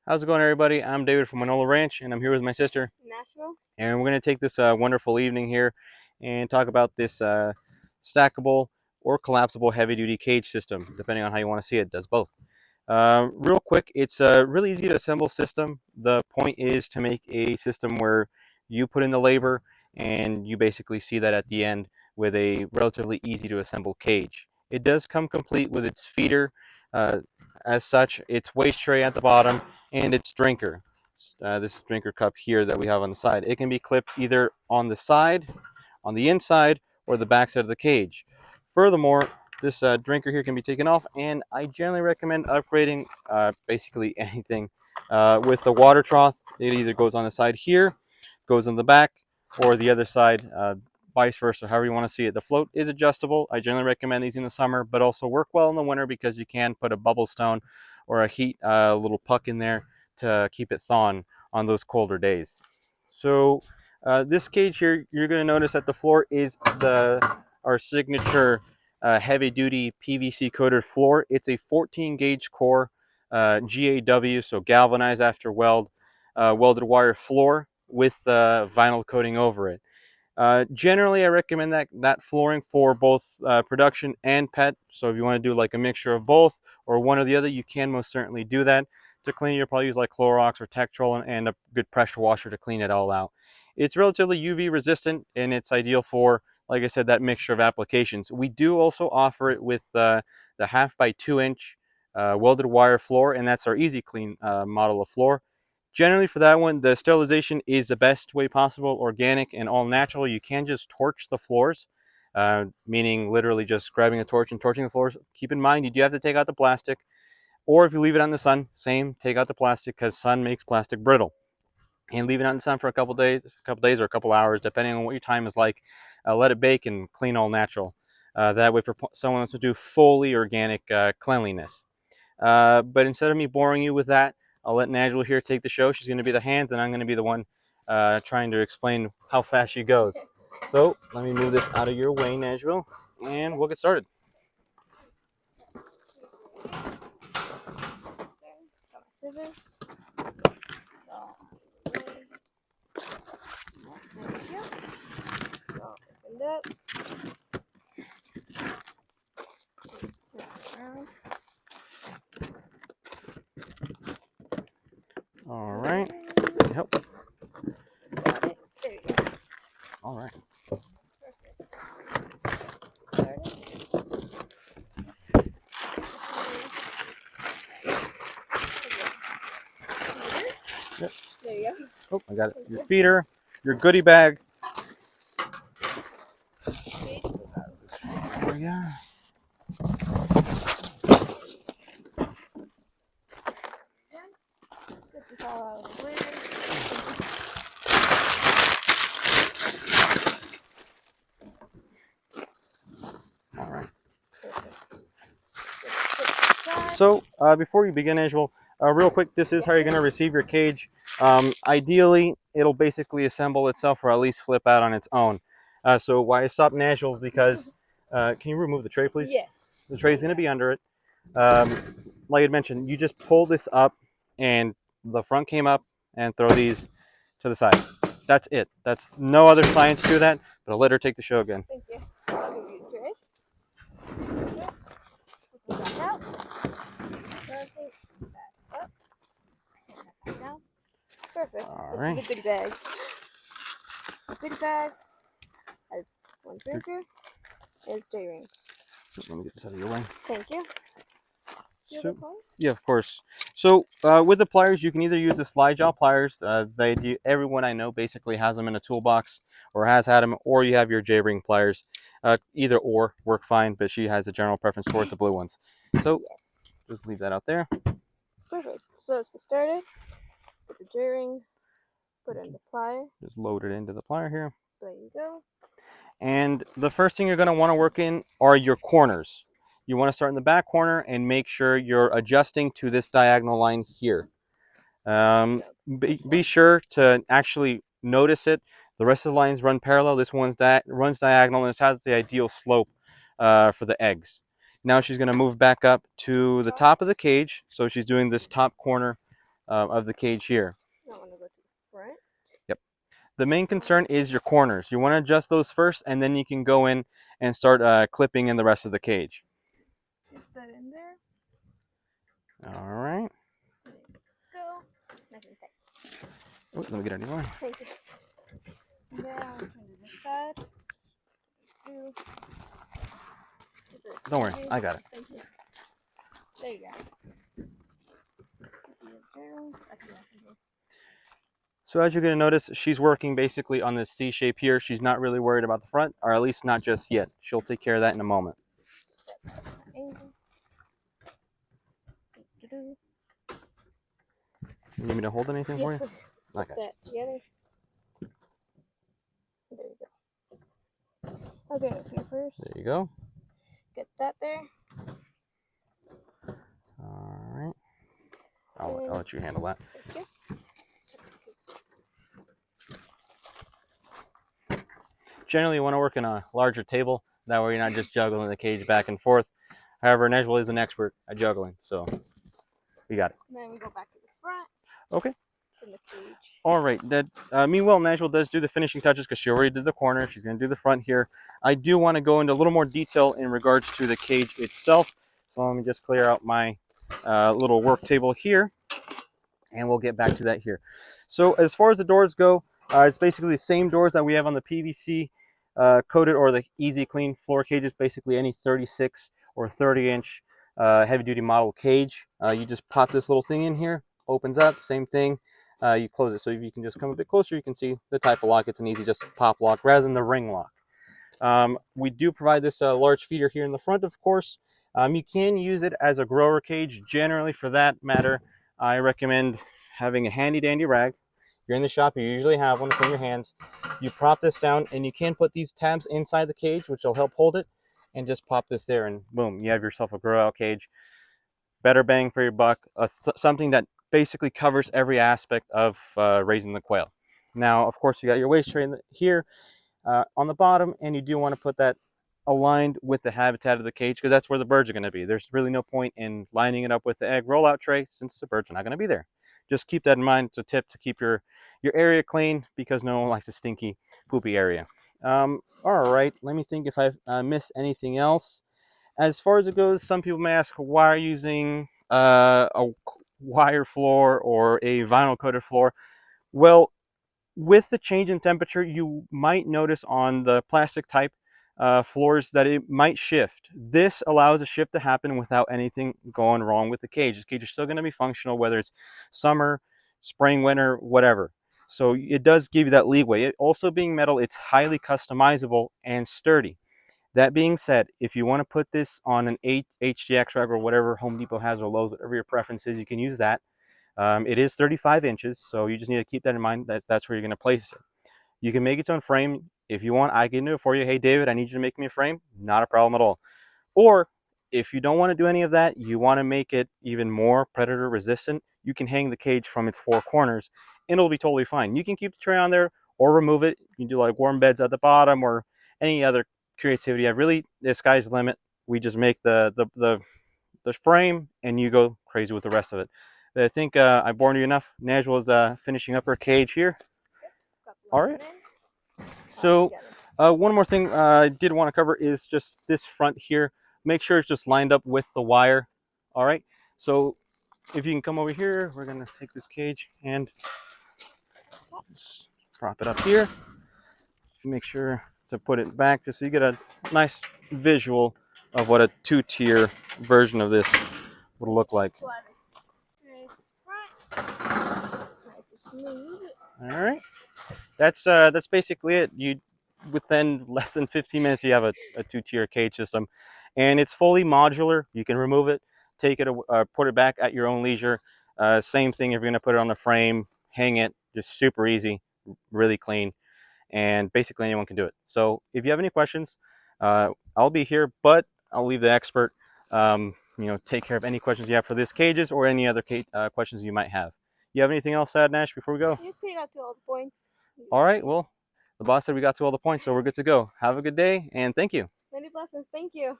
How's it going, everybody? I'm David from Manola Ranch, and I'm here with my sister. Nashville. And we're going to take this wonderful evening here and talk about this stackable or collapsible heavy-duty cage system, depending on how you want to see it. It does both. Real quick, it's a really easy to assemble system. The point is to make a system where you put in the labor and you basically see that at the end with a relatively easy to assemble cage. It does come complete with its feeder, uh, as such, its waste tray at the bottom, and its drinker. This drinker cup here that we have on the side. It can be clipped either on the side, on the inside, or the back side of the cage. Furthermore, this drinker here can be taken off, and I generally recommend upgrading basically anything with the water trough. It either goes on the side here, goes on the back, or the other side, vice versa, however you want to see it. The float is adjustable. I generally recommend these in the summer, but also work well in the winter because you can put a bubble stone or a heat little puck in there to keep it thawing on those colder days. So this cage here, you're going to notice that the floor is our signature heavy duty PVC coated floor. It's a 14 gauge core GAW, so galvanized after weld, welded wire floor with vinyl coating over it. Generally, I recommend that flooring for both production and pet. So if you want to do like a mixture of both or one or the other, you can most certainly do that. To clean, you'll probably use like Clorox or Tektrol and a good pressure washer to clean it all out. It's relatively UV resistant and it's ideal for, like I said, that mixture of applications. We do also offer it with the 1/2 by 2 inch welded wire floor, and that's our Easy Clean model of floor. Generally for that one, the sterilization is the best way possible, organic and all natural. You can just torch the floors, meaning literally just grabbing a torch and torching the floors. Keep in mind, you do have to take out the plastic, or if you leave it on the sun, same, take out the plastic because sun makes plastic brittle. And leave it out in the sun for a couple days or a couple hours, depending on what your time is like. Let it bake and clean all natural. That way for someone else to do fully organic cleanliness. But instead of me boring you with that, I'll let Nigel here take the show. She's going to be the hands, and I'm going to be the one trying to explain how fast she goes. So let me move this out of your way, Nashville, and we'll get started. Got my scissors. So, opened up. Around. All right. Help. Got it. There you go. All right. Yep. There you go. Oh, I got it. Your feeder, your goodie bag. There we are. This is all out of the way. All right. Perfect. So before you begin, Nashville, real quick, this is how you're going to receive your cage. Ideally, it'll basically assemble itself or at least flip out on its own. So why I stopped Nashville is because, can you remove the tray, please? Yes. The tray is going to be under it. Um, like I mentioned, you just pull this up and the front came up and throw these to the side. That's it. That's no other science to that, but I'll let her take the show again. Thank you. I'll give you the tray. Okay. Put that back out. Rotate that up. And that down. Perfect. All This right. is a goodie bag. The goodie bag has one drinker and J rings. Let me get this out of your way. Thank you. So, yeah, of course. So with the pliers, you can either use the slide jaw pliers. Everyone I know basically has them in a toolbox or has had them, or you have your J-ring pliers. Either or work fine, but she has a general preference towards the blue ones. So Yes. just leave that out there. Perfect. So let's get started. Put the J ring. Put in the plier. Just load it into the plier here. There you go. And the first thing you're going to want to work in are your corners. You want to start in the back corner and make sure you're adjusting to this diagonal line here. Be sure to actually notice it. The rest of the lines run parallel. This one runs diagonal, and it has the ideal slope for the eggs. Now she's going to move back up to the top of the cage. So she's doing this top corner of the cage here. I want to go to the front. Yep. The main concern is your corners. You want to adjust those first, and then you can go in and start clipping in the rest of the cage. Put that in there. All right. There you go. Nice and tight. Oh, let me get another one. Thank you. Now I'll turn to this side. Two. Don't worry, I got it. Thank you. There you go. So as you're going to notice, she's working basically on this C shape here. She's not really worried about the front, or at least not just yet. She'll take care of that in a moment. You need me to hold anything for you? Okay. That together. There you go. Okay, up here first. There you go. Get that there. All right. I'll let you handle that. Thank you. Generally, you want to work in a larger table. That way you're not just juggling the cage back and forth. However, Najwal is an expert at juggling, so you got it. And then we go back to the front. Okay. In the cage. All right. Meanwhile, Najwal does do the finishing touches because she already did the corner. She's going to do the front here. I do want to go into a little more detail in regards to the cage itself. So let me just clear out my little work table here, and we'll get back to that here. So as far as the doors go, it's basically the same doors that we have on the PVC coated or the easy clean floor cages, basically any 36 or 30-inch heavy duty model cage. You just pop this little thing in here, opens up, same thing. You close it. So if you can just come a bit closer, you can see the type of lock. It's an easy just pop lock rather than the ring lock. We do provide this large feeder here in the front, of course. You can use it as a grower cage. Generally, for that matter, I recommend having a handy dandy rag. You're in the shop, you usually have one in your hands. You prop this down, and you can put these tabs inside the cage, which will help hold it, and just pop this there, and boom, you have yourself a grow out cage. Better bang for your buck, something that basically covers every aspect of raising the quail. Now, of course, you got your waste tray here on the bottom, and you do want to put that aligned with the habitat of the cage because that's where the birds are going to be. There's really no point in lining it up with the egg rollout tray since the birds are not going to be there. Just keep that in mind. It's a tip to keep your area clean because no one likes a stinky, poopy area. All right, let me think if I've missed anything else. As far as it goes, some people may ask why are you using a wire floor or a vinyl coated floor. Well, with the change in temperature, you might notice on the plastic type floors that it might shift. This allows a shift to happen without anything going wrong with the cage. The cage is still going to be functional, whether it's summer, spring, winter, whatever. So it does give you that leeway. It also being metal, it's highly customizable and sturdy. That being said, if you want to put this on an HDX rack or whatever Home Depot has or Lowe's, whatever your preference is, you can use that. It is 35 inches, so you just need to keep that in mind. That's where you're going to place it. You can make its own frame. If you want, I can do it for you. Hey, David, I need you to make me a frame. Not a problem at all. Or if you don't want to do any of that, you want to make it even more predator resistant, you can hang the cage from its four corners, and it'll be totally fine. You can keep the tray on there or remove it. You can do like warm beds at the bottom or any other creativity. I really, the sky's the limit. We just make the frame, and you go crazy with the rest of it. But I think I bored you enough. Najwal is finishing up her cage here. All right. So one more thing I did want to cover is just this front here. Make sure it's just lined up with the wire. All right. So if you can come over here, we're going to take this cage and just prop it up here. Make sure to put it back just so you get a nice visual of what a two-tier version of this would look like. All right. That's basically it. You within less than 15 minutes you have a two-tier cage system, and it's fully modular. You can remove it, take it, put it back at your own leisure. Same thing if you're going to put it on the frame, hang it, just super easy, really clean, and basically anyone can do it. So if you have any questions, I'll be here, but I'll leave the expert take care of any questions you have for this cages or any other questions you might have. You have anything else, Nash, before we go? You got to all the points. All right, well, the boss said we got to all the points, so we're good to go. Have a good day, and thank you. Many blessings. Thank you.